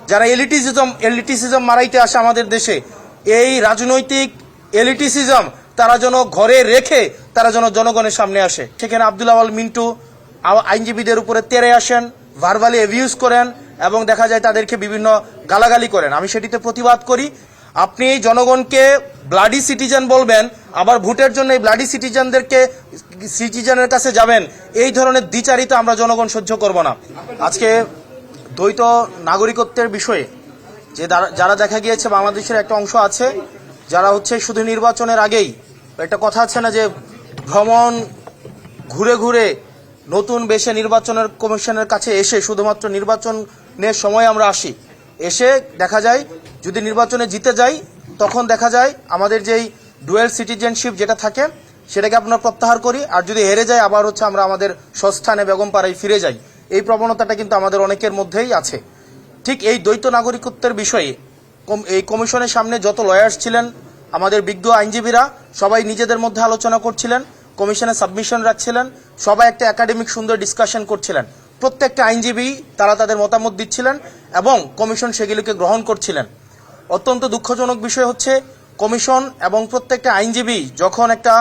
যারা এলিটিসিজম মারাইতে আসে আমাদের দেশে, এই রাজনৈতিক এলিটিসিজম তারা যেন ঘরে রেখে তারা যেন জনগণের সামনে আসে। সেখানে আব্দুল আওয়াল মিন্টু আইনজীবীদের উপরে তেড়ে আসেন, ভার্বালি অ্যাবিউজ করেন এবং দেখা যায় তাদেরকে বিভিন্ন গালাগালি করেন। আমি সেটিতে প্রতিবাদ করি। আপনি জনগণকে ব্লাডি সিটিজেন বলবেন, আবার ভোটের জন্য এই ব্লাডি সিটিজেনের কাছে যাবেন, এই ধরনের দ্বিচারিতা আমরা জনগণ সহ্য করব না। আজকে দ্বৈত নাগরিকত্বের বিষয়ে যে যারা দেখা গিয়েছে বাংলাদেশের একটা অংশ আছে যারা শুধু নির্বাচনের আগেই, একটা কথা আছে না যে ভ্রমণ ঘুরে ঘুরে নতুন বেশে নির্বাচনের কমিশনের কাছে এসে শুধুমাত্র নির্বাচনের সময় আমরা আসি, এসে দেখা যায় যদি নির্বাচনে জিতে যাই তখন দেখা যায় আমাদের যেই ডুয়েল সিটিজেনশিপ যেটা থাকে সেটাকে আমরা প্রত্যাহার করি, আর যদি হেরে যাই আবার আমরা আমাদের স্বস্থানে বেগমপাড়ায় ফিরে যাই। এই প্রবণতাটা কিন্তু আমাদের অনেকের মধ্যেই আছে। ঠিক এই দ্বৈত নাগরিকত্বের বিষয়ে এই কমিশনের সামনে যত লয়ার্স ছিলেন, আমাদের বিজ্ঞ আইনজীবীরা সবাই নিজেদের মধ্যে আলোচনা করছিলেন, কমিশনে সাবমিশন রাখছিলেন, সবাই একটা একাডেমিক সুন্দর ডিসকাশন করছিলেন। প্রত্যেকটা আইনজীবী তারা তাদের মতামত দিচ্ছিলেন এবং কমিশন সেগুলিকে গ্রহণ করছিলেন। অত্যন্ত দুঃখজনক বিষয় কমিশন এবং প্রত্যেকটা আইনজীবী যখন একটা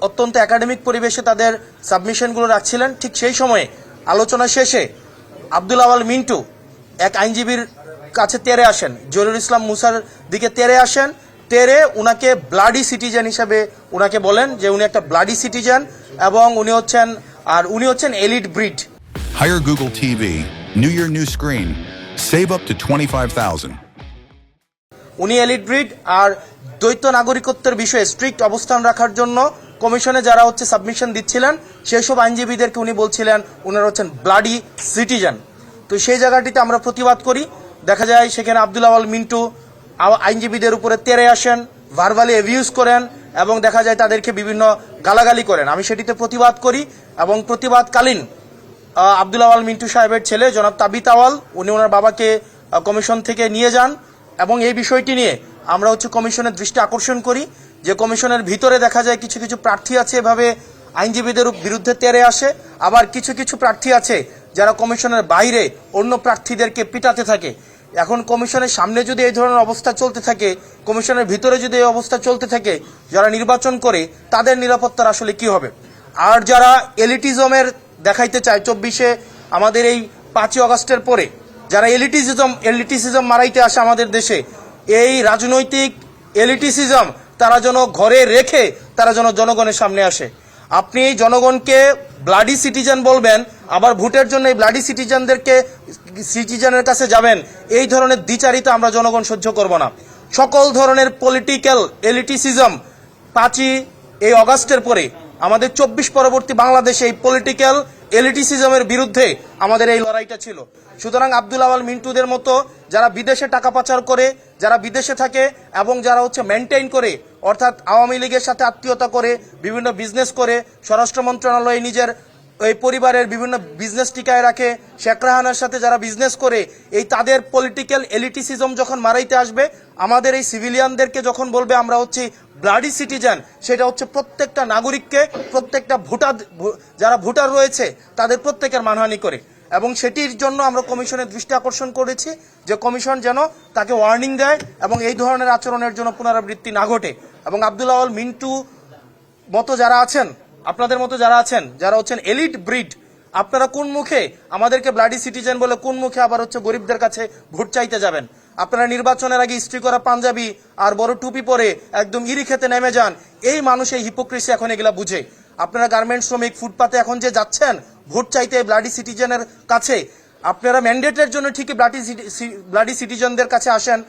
অত্যন্ত একাডেমিক পরিবেশে তাদের সাবমিশনগুলো রাখছিলেন, ঠিক সেই সময়ে আলোচনা শেষে আব্দুল আওয়াল মিন্টু এক আইনজীবীর কাছে তেড়ে আসেন, জহিরুল ইসলাম মুসার দিকে তেড়ে আসেন, তেড়ে উনাকে ব্লাডি সিটিজেন হিসেবে উনাকে বলেন যে উনি একটা ব্লাডি সিটিজেন এবং উনি হচ্ছেন elite breed. Hire Google TV, new year, new screen. Save up to 25,000. উনি এলিট ব্রিড। আর দ্বৈত নাগরিকত্বের বিষয়ে স্ট্রিক্ট অবস্থান রাখার জন্য কমিশনে যারা সাবমিশন দিচ্ছিলেন সেই সব আইনজীবীদেরকে উনি বলছিলেন উনারা হচ্ছেন ব্লাডি সিটিজেন। তো সেই জায়গাটিতে আমরা প্রতিবাদ করি। দেখা যায় সেখানে আব্দুল আওয়াল মিন্টু আইনজীবীদের উপরে তেড়ে আসেন, ভার্বালি অ্যাবিউজ করেন এবং দেখা যায় তাদেরকে বিভিন্ন গালাগালি করেন। আমি সেটিতে প্রতিবাদ করি এবং প্রতিবাদকালীন আব্দুল আওয়াল মিন্টু সাহেবের ছেলে জনাব তাবিত আওয়াল উনি ওনার বাবাকে কমিশন থেকে নিয়ে যান এবং এই বিষয়টি নিয়ে আমরা কমিশনের দৃষ্টি আকর্ষণ করি যে কমিশনের ভিতরে দেখা যায় কিছু কিছু প্রার্থী আছে এভাবে আইনজীবীদের বিরুদ্ধে তেড়ে আসে, আবার কিছু কিছু প্রার্থী আছে যারা কমিশনের বাইরে অন্য প্রার্থীদেরকে পিটাতে থাকে। এখন কমিশনের সামনে যদি এই ধরনের অবস্থা চলতে থাকে, কমিশনের ভিতরে যদি এই অবস্থা চলতে থাকে, যারা নির্বাচন করে তাদের নিরাপত্তার আসলে কি হবে? আর যারা এলিটিজমের দেখাইতে চায় 24-এ আমাদের এই 5ই আগস্টের পরে যারা এলিটিসিজম মারাইতে আসে আমাদের দেশে, এই রাজনৈতিক এলিটিসিজম তারা যেন ঘরে রেখে তারা যেন জনগণের সামনে আসে। আপনি জনগণকে ব্লাডি সিটিজেন বলবেন, আবার ভোটের জন্য এই ব্লাডি সিটিজেনের কাছে যাবেন, এই ধরনের দ্বিচারিতা আমরা জনগণ সহ্য করব না। সকল ধরনের পলিটিক্যাল এলিটিসিজম 5ই আগস্টের পরে আমাদের 24 পরবর্তী বাংলাদেশে এই পলিটিক্যাল এলিটিসিজমের বিরুদ্ধে আমাদের এই লড়াইটা ছিল। সুতরাং আব্দুল আওয়াল মিন্টুদের মতো যারা বিদেশে টাকা পাচার করে, যারা বিদেশে থাকে এবং যারা মেনটেইন করে, অর্থাৎ আওয়ামী লীগের সাথে আত্মীয়তা করে বিভিন্ন বিজনেস করে, স্বরাষ্ট্র মন্ত্রণালয়ে নিজের এই পরিবারের বিভিন্ন বিজনেস টিকায় রাখে, শেখ রেহানার সাথে যারা বিজনেস করে, এই তাদের পলিটিক্যাল এলিটিসিজম যখন মারাইতে আসবে, আমাদের এই সিভিলিয়ানদেরকে যখন বলবে আমরা ব্লাডি সিটিজেন, সেটা প্রত্যেকটা নাগরিককে, প্রত্যেকটা যারা ভোটার রয়েছে তাদের প্রত্যেকের মানহানি করে। এবং সেটির জন্য আমরা কমিশনের দৃষ্টি আকর্ষণ করেছি যে কমিশন যেন তাকে ওয়ার্নিং দেয় এবং এই ধরনের আচরণের জন্য পুনরাবৃত্তি না ঘটে। এবং আব্দুল আওয়াল মিন্টু মতো যারা আছেন, আপনাদের মতো যারা আছেন, যারা এলিট ব্রিড, আপনারা কোন মুখে আমাদেরকে ব্লাডি সিটিজেন বলে কোন মুখে আবার গরিবদের কাছে ভোট চাইতে যাবেন? আপনারা নির্বাচনের আগে ইস্ত্রি করা পাঞ্জাবি আর বড় টুপি পরে একদম ইরি খেতে নেমে যান। এই মানুষ এই হিপোক্রেসি এখন এগুলা বুঝে। আপনারা গার্মেন্ট শ্রমিক ফুটপাতে এখন যে যাচ্ছেন ভোট চাইতে ব্লাডি সিটিজেনের কাছে, আপনারা ম্যান্ডেটের জন্য ঠিকই ব্লাডি সিটিজেনদের কাছে আসেন,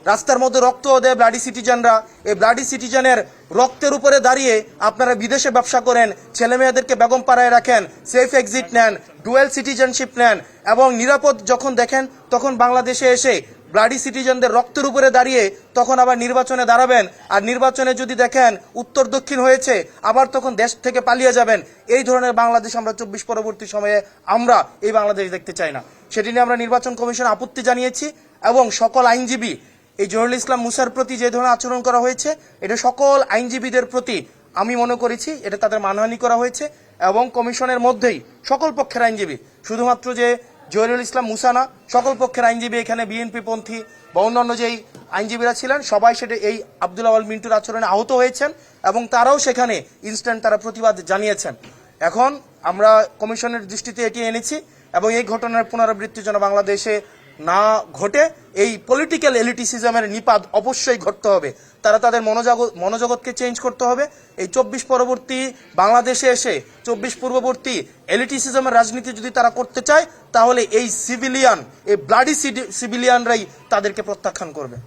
রাস্তার মধ্যে রক্ত দেয় ব্লাডি সিটিজেনরা। এই ব্লাডি সিটিজেনের রক্তের উপরে দাঁড়িয়ে আপনারা বিদেশে ব্যবসা করেন, ছেলে মেয়েদেরকে বেগমপাড়ায় রাখেন, সেফ এক্সিট নেন, ডুয়েল সিটিজেনশিপ নেন এবং নিরাপদ যখন দেখেন তখন বাংলাদেশে এসে ব্লাডি সিটিজেনদের রক্তের উপরে দাঁড়িয়ে তখন আবার নির্বাচনে দাঁড়াবেন। আর নির্বাচনে যদি দেখেন উত্তর দক্ষিণ হয়েছে, আবার তখন দেশ থেকে পালিয়ে যাবেন। এই ধরনের বাংলাদেশ আমরা 24 পরবর্তী সময়ে আমরা এই বাংলাদেশ দেখতে চাই না। সেটি নিয়ে আমরা নির্বাচন কমিশনে আপত্তি জানিয়েছি এবং সকল আইনজীবী এই জহিরুল ইসলাম মুসার প্রতি যে ধরনের আচরণ করা হয়েছে, এটা সকল আইনজীবীদের প্রতি আমি মনে করেছি এটা তাদের মানহানি করা হয়েছে। এবং কমিশনের মধ্যেই সকল পক্ষের আইনজীবী, শুধুমাত্র যে জহিরুল ইসলাম মুসানা, সকল পক্ষের আইনজীবী এখানে বিএনপি পন্থী বা অন্যান্য যেই আইনজীবীরা ছিলেন সবাই সেটা এই আব্দুল আওয়াল মিন্টুর আচরণে আহত হয়েছেন এবং তারাও সেখানে ইনস্ট্যান্ট তারা প্রতিবাদ জানিয়েছেন। এখন আমরা কমিশনের দৃষ্টিতে এটি এনেছি এবং এই ঘটনার পুনরাবৃত্তি যেন বাংলাদেশে না ঘটে, এই পলিটিক্যাল এলিটিসিজমের নিপাত অবশ্যই ঘটতে হবে। তারা তাদের মনোজগৎকে চেঞ্জ করতে হবে। এই 24 পরবর্তী বাংলাদেশে এসে 24 পূর্ববর্তী এলিটিসিজমের রাজনীতি যদি তারা করতে চায় তাহলে এই সিভিলিয়ান, এই ব্লাডি সিভিলিয়ানরাই তাদেরকে প্রত্যাখ্যান করবে।